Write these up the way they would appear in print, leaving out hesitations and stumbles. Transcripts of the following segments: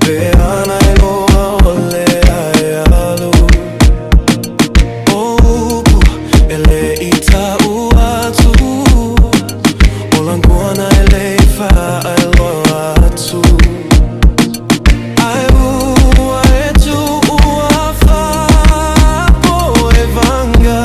Peana Iloa ole ai alu. Oupu ele ita uatu. Olanguana ele ifa Iloa atu. Aiua etu uafa po evanga.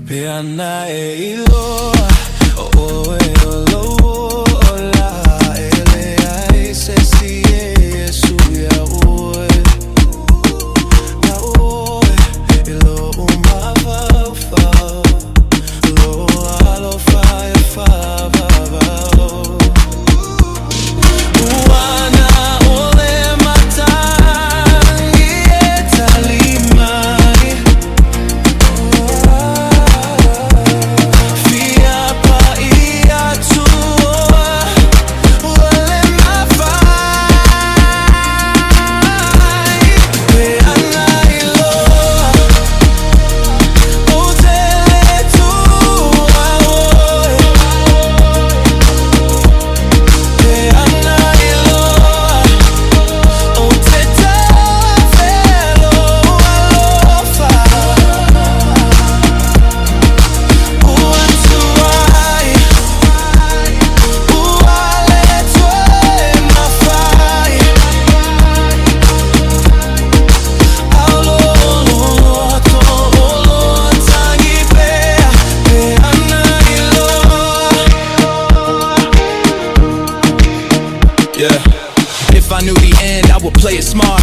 Peana Iloa, o e olo ola ele ai se si e su ya oe ilo uma fa lo alo fa uana ole matangi e talimai. If I knew the end, I would play it smart.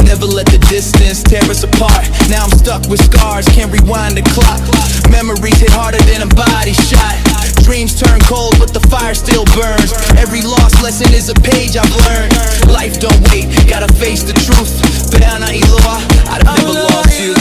Never let the distance tear us apart. Now I'm stuck with scars, can't rewind the clock. Memories hit harder than a body shot. Dreams turn cold, but the fire still burns. Every lost lesson is a page I've learned. Life don't wait, gotta face the truth. Peana Iloa, I've never lost you.